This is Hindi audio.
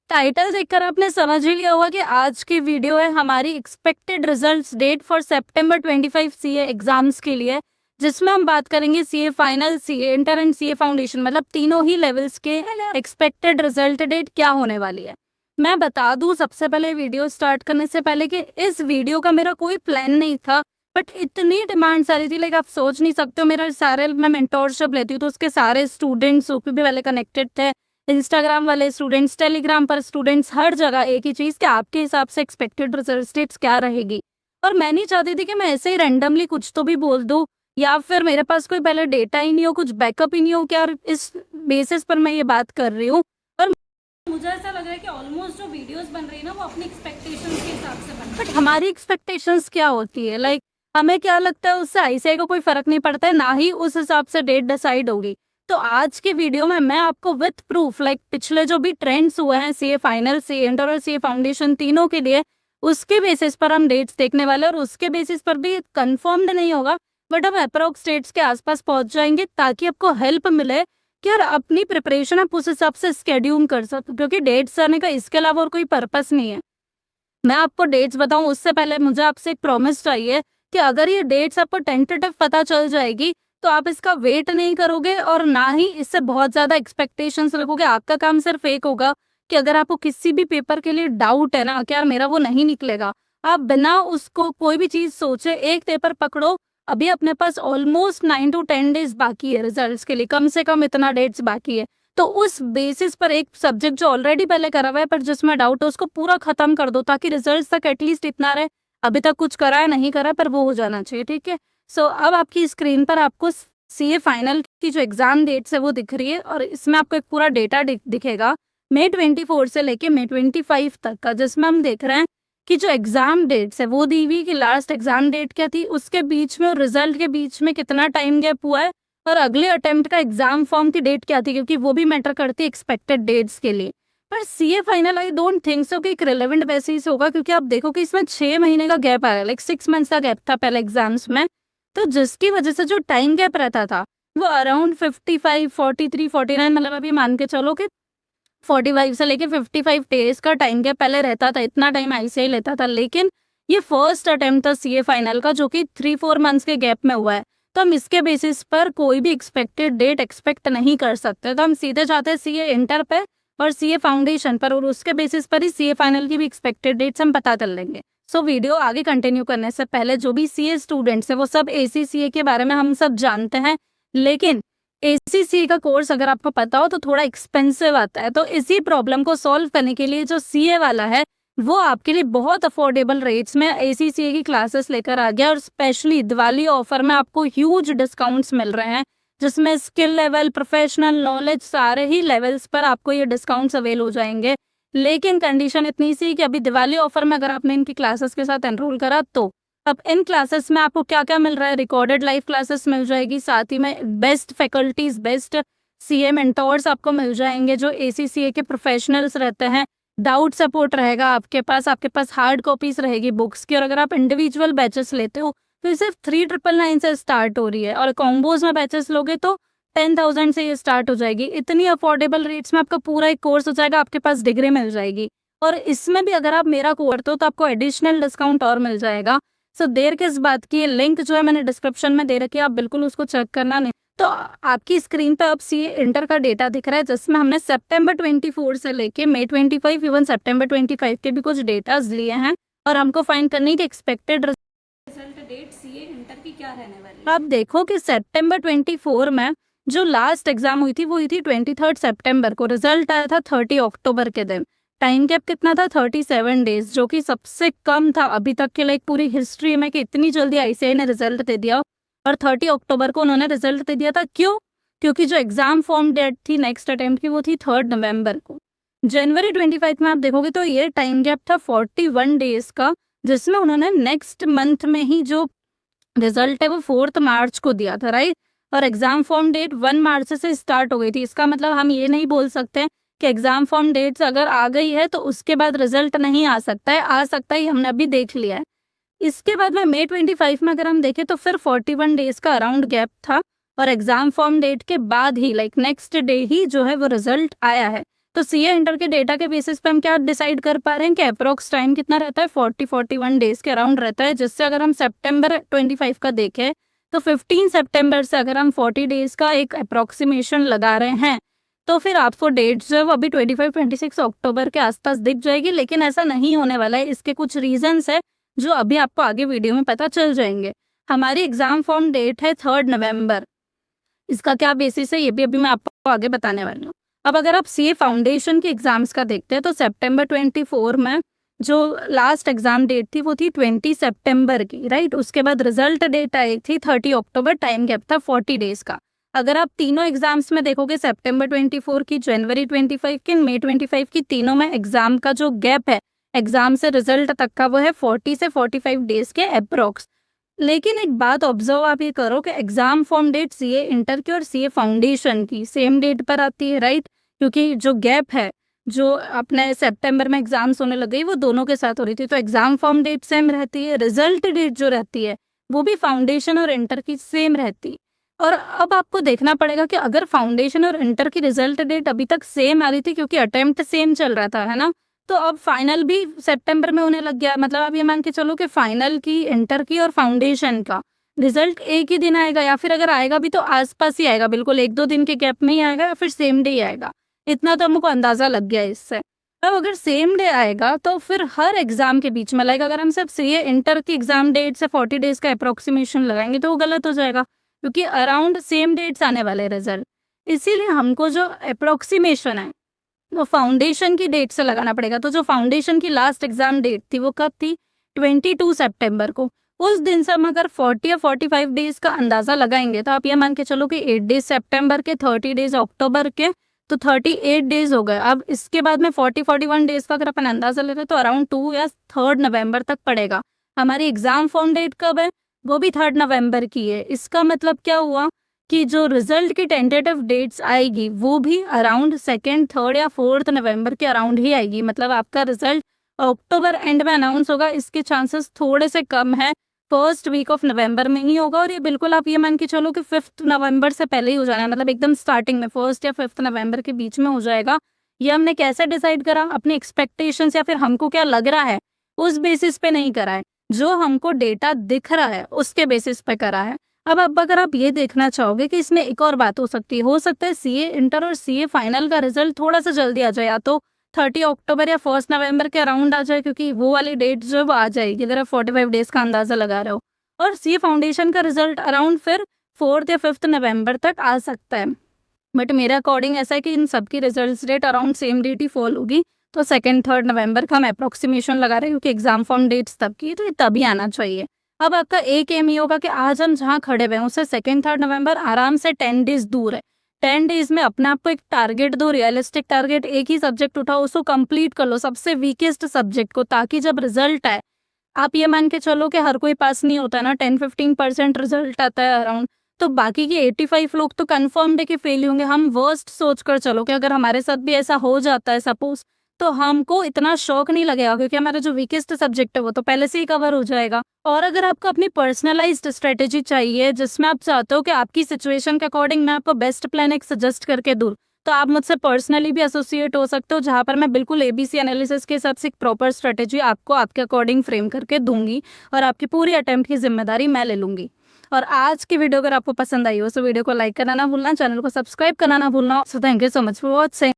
टाइटल देखकर आपने समझ ही लिया होगा कि आज की वीडियो है हमारी एक्सपेक्टेड रिजल्ट्स डेट फॉर सितंबर 25 सीए एग्जाम्स के लिए, जिसमें हम बात करेंगे CA final, CA inter and CA foundation, मतलब तीनों ही लेवल्स के एक्सपेक्टेड रिजल्ट डेट क्या होने वाली है। मैं बता दूं सबसे पहले वीडियो स्टार्ट करने से पहले कि इस वीडियो का मेरा कोई प्लान नहीं था, बट इतनी डिमांड्स आ रही थी, लाइक आप सोच नहीं सकते हो। मेरा सारे, मैं मेंटोरशिप लेती हूँ तो उसके सारे स्टूडेंट्स ओपीपी वाले कनेक्टेड थे, इंस्टाग्राम वाले स्टूडेंट्स, टेलीग्राम पर स्टूडेंट्स, हर जगह एक ही चीज़ कि आपके हिसाब से एक्सपेक्टेड रिजल्ट डेट्स क्या रहेगी। और मैं नहीं चाहती थी कि मैं ऐसे ही रैंडमली कुछ तो भी बोल दूँ, या फिर मेरे पास कोई पहले डेटा ही नहीं हो, कुछ बैकअप ही नहीं हो कि यार इस बेसिस पर मैं ये बात कर रही हूँ। और मुझे ऐसा लग रहा है कि ऑलमोस्ट जो वीडियोस बन रही है ना वो अपनी एक्सपेक्टेशंस के हिसाब से बन रही है, बट हमारी एक्सपेक्टेशंस क्या होती है, लाइक हमें क्या लगता है उससे आईसीआई को कोई फर्क नहीं पड़ता है, ना ही उस हिसाब से डेट डिसाइड होगी। तो आज की वीडियो में मैं आपको विथ प्रूफ, लाइक पिछले जो भी ट्रेंड्स हुए हैं सीए फाइनल, सीए इंटर और सीए फाउंडेशन तीनों के लिए, उसके बेसिस पर हम डेट्स देखने वाले हैं। और उसके बेसिस पर भी कंफर्म्ड नहीं होगा, बट हम अप्रोक्स डेट्स के आसपास पहुंच जाएंगे ताकि आपको हेल्प मिले कि यार अपनी प्रिपरेशन आप उस हिसाब से स्केड्यूल कर सकते हो, क्योंकि डेट्स आने का इसके अलावा और कोई पर्पस नहीं है। मैं आपको डेट्स बताऊं उससे पहले मुझे आपसे एक प्रॉमिस चाहिए कि अगर ये डेट्स आपको टेंटेटिव पता चल जाएगी तो आप इसका वेट नहीं करोगे और ना ही इससे बहुत ज़्यादा एक्सपेक्टेशंस रखोगे। आपका काम सिर्फ एक होगा कि अगर आपको किसी भी पेपर के लिए डाउट है ना कि यार मेरा वो नहीं निकलेगा, आप बिना उसको कोई भी चीज़ सोचे एक पेपर पकड़ो। अभी अपने पास ऑलमोस्ट 9 to 10 डेज बाकी है रिजल्ट्स के लिए, कम से कम इतना डेट्स बाकी है। तो उस बेसिस पर एक सब्जेक्ट जो ऑलरेडी पहले करा हुआ है पर जिसमें डाउट है उसको पूरा खत्म कर दो ताकि रिजल्ट्स तक एटलीस्ट इतना रहे, अभी तक कुछ करा है नहीं करा पर वो हो जाना चाहिए, ठीक है। सो अब आपकी स्क्रीन पर आपको सीए फाइनल की जो एग्जाम डेट्स है वो दिख रही है और इसमें आपको एक पूरा डेटा दिखेगा मई 24 से लेके मई 25 तक का, जिसमें हम देख रहे हैं कि जो एग्जाम डेट्स है वो दी हुई कि लास्ट एग्जाम डेट क्या थी, उसके बीच में और रिजल्ट के बीच में कितना टाइम गैप हुआ है, और अगले अटेम्प्ट का एग्जाम फॉर्म की डेट क्या थी, क्योंकि वो भी मैटर करती है एक्सपेक्टेड डेट्स के लिए। पर CA final I don't think so कि एक रिलेवेंट बेसिस होगा, क्योंकि आप देखो कि इसमें 6 महीने का गैप आ रहा है, लाइक 6 मंथ्स का गैप था पहले एग्जाम्स में। तो जिसकी वजह से जो टाइम गैप रहता था वो अराउंड 55, 43, 49, मतलब अभी मान के चलो कि 45 से लेके 55 डेज का टाइम गैप पहले रहता था, इतना टाइम आईसीआई लेता था। लेकिन ये फर्स्ट अटेम्प्ट था सीए फाइनल का जो कि 3-4 मंथ्स के गैप में हुआ है, तो हम इसके बेसिस पर कोई भी एक्सपेक्टेड डेट एक्सपेक्ट नहीं कर सकते। तो हम सीधे जाते हैं सीए इंटर पे और सीए फाउंडेशन पर, और उसके बेसिस पर ही सीए फाइनल की भी एक्सपेक्टेड डेट्स हम पता कर लेंगे। सो वीडियो आगे कंटिन्यू करने से पहले जो भी सीए स्टूडेंट्स हैं वो सब एसीसीए के बारे में हम सब जानते हैं, लेकिन एसीसीए का कोर्स अगर आपको पता हो तो थोड़ा एक्सपेंसिव आता है। तो इसी प्रॉब्लम को सॉल्व करने के लिए जो सीए वाला है वो आपके लिए बहुत अफोर्डेबल रेट्स में एसीसीए की क्लासेस लेकर आ गया, और स्पेशली दिवाली ऑफर में आपको ह्यूज डिस्काउंट्स मिल रहे हैं, जिसमें स्किल लेवल, प्रोफेशनल नॉलेज, सारे ही लेवल्स पर आपको ये डिस्काउंट्स अवेल हो जाएंगे। लेकिन कंडीशन इतनी सी कि अभी दिवाली ऑफर में अगर आपने इनकी क्लासेस के साथ एनरोल करा तो अब इन क्लासेस में आपको क्या क्या मिल रहा है, रिकॉर्डेड लाइव क्लासेस मिल जाएगी, साथ ही में best faculties, best CA mentors आपको मिल जाएंगे जो एसीसीए के प्रोफेशनल्स रहते हैं, डाउट सपोर्ट रहेगा आपके पास हार्ड कॉपीज रहेगी बुक्स की, और अगर आप इंडिविजुअल बैचेस लेते हो तो ये सिर्फ 3,999 से स्टार्ट हो रही है, और कॉम्बोज में बैचेस लोगे तो 10,000 से ये स्टार्ट हो जाएगी। इतनी अफोर्डेबल रेट्स में आपका पूरा एक कोर्स हो जाएगा, आपके पास डिग्री मिल जाएगी, और इसमें भी अगर आप मेरा कोर्स हो तो आपको एडिशनल डिस्काउंट और मिल जाएगा। सो देर किस बात की, लिंक जो है मैंने डिस्क्रिप्शन में दे रखी है, आप बिल्कुल उसको चेक करना। नहीं तो आपकी स्क्रीन पर अब सीए इंटर का डेटा दिख रहा है, जिसमें हमने सितंबर 24 से लेके मई 25, इवन सितंबर 25 के भी कुछ डेटाज लिए हैं, और हमको फाइंड करनी है कि expected result date CA inter की क्या रहने वाली है। आप देखो कि सितंबर 24 में जो लास्ट एग्जाम हुई थी वो हुई थी 23 सितंबर को, रिजल्ट आया था 30 अक्टूबर के दिन। टाइम गैप कितना था, 37 डेज, जो कि सबसे कम था अभी तक के लिए पूरी हिस्ट्री में कि इतनी जल्दी आईसीआई ने रिजल्ट दे दिया। और 30 अक्टूबर को उन्होंने रिजल्ट दे दिया था, क्यों? क्योंकि जो एग्जाम फॉर्म डेट थी नेक्स्ट अटेम्प्ट की वो थी 3 नवंबर को। जनवरी 25 में आप देखोगे तो ये टाइम गैप था 41 डेज का, जिसमें उन्होंने नेक्स्ट मंथ में ही जो रिजल्ट है वो 4 मार्च को दिया था, राइट। और एग्जाम फॉर्म डेट 1 मार्च से स्टार्ट हो गई थी। इसका मतलब हम ये नहीं बोल सकते कि एग्जाम फॉर्म डेट्स अगर आ गई है तो उसके बाद रिजल्ट नहीं आ सकता है, आ सकता है, हमने अभी देख लिया है। इसके बाद में मई 25 में अगर हम देखें तो फिर 41 डेज का अराउंड गैप था, और एग्जाम फॉर्म डेट के बाद ही लाइक नेक्स्ट डे ही जो है वो रिजल्ट आया है। तो सीए इंटर के डेटा के बेसिस पे हम क्या डिसाइड कर पा रहे हैं कि अप्रोक्स टाइम कितना रहता है, 40-41 डेज के अराउंड रहता है। जिससे अगर हम सितंबर 25 का देखें तो 15 सितंबर से अगर हम 40 डेज का एक अप्रोक्सीमेशन लगा रहे हैं तो फिर आपको डेट जो है वो अभी 25-26 अक्टूबर के आसपास दिख जाएगी। लेकिन ऐसा नहीं होने वाला है, इसके कुछ रीजंस है जो अभी आपको आगे वीडियो में पता चल जाएंगे। हमारी एग्जाम फॉर्म डेट है 3 नवंबर। इसका क्या बेसिस है ये भी अभी मैं आपको आगे बताने वाली हूँ। अब अगर आप सीए फाउंडेशन के एग्जाम्स का देखते हैं तो सितंबर 24 में जो लास्ट एग्जाम डेट थी वो थी 20 सितंबर की, राइट। उसके बाद रिजल्ट डेट आई थी 30 अक्टूबर, टाइम गैप था 40 डेज का। अगर आप तीनों एग्जाम्स में देखोगे सितंबर 24 की, जनवरी 25 की, मई 25 की, तीनों में एग्जाम का जो गैप है एग्जाम से रिजल्ट तक का वो है 40 से 45 डेज के अप्रोक्स। लेकिन एक बात ऑब्जर्व आप ये करो कि exam form date CA inter की और सीए फाउंडेशन की सेम डेट पर आती है, राइट। क्योंकि जो गैप है जो अपने सितंबर में एग्जाम्स होने लग गई वो दोनों के साथ हो रही थी, तो एग्जाम फॉर्म डेट सेम रहती है, रिजल्ट डेट जो रहती है वो भी फाउंडेशन और इंटर की सेम रहती। और अब आपको देखना पड़ेगा कि अगर फाउंडेशन और इंटर की रिजल्ट डेट अभी तक सेम आ रही थी क्योंकि अटेम्प्ट सेम चल रहा था, है ना, तो अब फाइनल भी सितंबर में होने लग गया। मतलब आप ये मान के चलो कि फाइनल की, इंटर की और फाउंडेशन का रिजल्ट एक ही दिन आएगा, या फिर अगर आएगा भी तो आसपास ही आएगा, बिल्कुल 1-2 दिन के गैप में ही आएगा, या फिर सेम डे ही आएगा। इतना तो हमको अंदाजा लग गया इससे। अब अगर सेम डे आएगा तो फिर हर एग्जाम के बीच में, लाइक अगर हम सिर्फ सीए इंटर की एग्जाम डेट से 40 डेज का अप्रोक्सीमेशन लगाएंगे तो वो गलत हो जाएगा, क्योंकि अराउंड सेम डेट्स आने वाले रिजल्ट। इसीलिए हमको जो अप्रोक्सीमेशन है वो फाउंडेशन की डेट से लगाना पड़ेगा। तो जो फाउंडेशन की लास्ट एग्जाम डेट थी वो कब थी, 22 सितंबर को। उस दिन से हम अगर 40 या 45 डेज का अंदाजा लगाएंगे तो आप ये मान के चलो कि 8 डेज सितंबर के, 30 डेज अक्टूबर के, तो 38 डेज हो गए। अब इसके बाद में 40-41 डेज का अगर अपन अंदाजा ले रहे तो अराउंड 2 या 3 नवंबर तक पड़ेगा। हमारी एग्जाम फॉर्म डेट कब है, वो भी 3 नवंबर की है। इसका मतलब क्या हुआ कि जो रिजल्ट की टेंटेटिव डेट्स आएगी वो भी अराउंड 2nd, 3rd या 4th नवंबर के अराउंड ही आएगी। मतलब आपका रिजल्ट अक्टूबर एंड में अनाउंस होगा, इसके चांसेस थोड़े से कम है, फर्स्ट वीक ऑफ नवंबर में ही होगा। और ये बिल्कुल आप ये मान के चलो कि 5th नवंबर से पहले ही हो जाना है, मतलब एकदम स्टार्टिंग में 1st या 5th नवंबर के बीच में हो जाएगा। ये हमने कैसे डिसाइड करा, अपने एक्सपेक्टेशंस या फिर हमको क्या लग रहा है उस बेसिस पे नहीं करा है, जो हमको डेटा दिख रहा है उसके बेसिस पे करा है। अब अगर आप ये देखना चाहोगे कि इसमें एक और बात हो सकता है सीए इंटर और सीए फाइनल का रिजल्ट थोड़ा सा जल्दी आ जाए, या तो 30 अक्टूबर या 1 नवंबर के अराउंड आ जाए, क्योंकि वो वाली डेट जो वो आ जाएगी अगर आप 45 डेज का अंदाजा लगा रहे हो। और सीए फाउंडेशन का रिजल्ट अराउंड फिर 4th या 5th नवंबर तक आ सकता है। बट मेरे अकॉर्डिंग ऐसा है कि इन सबकी result date around same date ही फॉल होगी, तो 2nd, 3rd नवंबर का हम अप्रोक्सीमेशन लगा रहे हैं, क्योंकि एग्जाम फॉर्म डेट्स तब की, तो ये तभी आना चाहिए। अब आपका एक एम ये होगा कि आज हम जहाँ खड़े हुए हैं उससे 2nd, 3rd नवंबर आराम से 10 डेज दूर है। 10 डेज में अपने आप को एक टारगेट दो, रियलिस्टिक टारगेट। एक ही सब्जेक्ट उठाओ, उसको कंप्लीट कर लो, सबसे वीकेस्ट सब्जेक्ट को, ताकि जब रिजल्ट आए, आप ये मान के चलो कि हर कोई पास नहीं होता ना, 10-15% रिजल्ट आता है अराउंड, तो बाकी के 85 लोग तो कन्फर्म्ड है कि फेल होंगे। हम वर्स्ट सोच कर चलो कि अगर हमारे साथ भी ऐसा हो जाता है सपोज, तो हमको इतना शौक नहीं लगेगा, क्योंकि हमारा जो वीकेस्ट सब्जेक्ट है वो तो पहले से ही कवर हो जाएगा। और अगर आपको अपनी पर्सनलाइज्ड स्ट्रेटेजी चाहिए जिसमें आप चाहते हो कि आपकी सिचुएशन के अकॉर्डिंग मैं आपको बेस्ट प्लान एक सजेस्ट करके दूँ, तो आप मुझसे पर्सनली भी एसोसिएट हो सकते हो, जहाँ पर मैं बिल्कुल एबीसी एनालिसिस के हिसाब से एक प्रॉपर स्ट्रेटेजी आपको आपके अकॉर्डिंग फ्रेम करके दूंगी, और आपकी पूरी अटेम्प्ट की जिम्मेदारी मैं ले लूंगी। और आज की वीडियो अगर आपको पसंद आई हो तो वीडियो को लाइक करना ना भूलना, चैनल को सब्सक्राइब करना ना भूलना। So thank you so much for watching.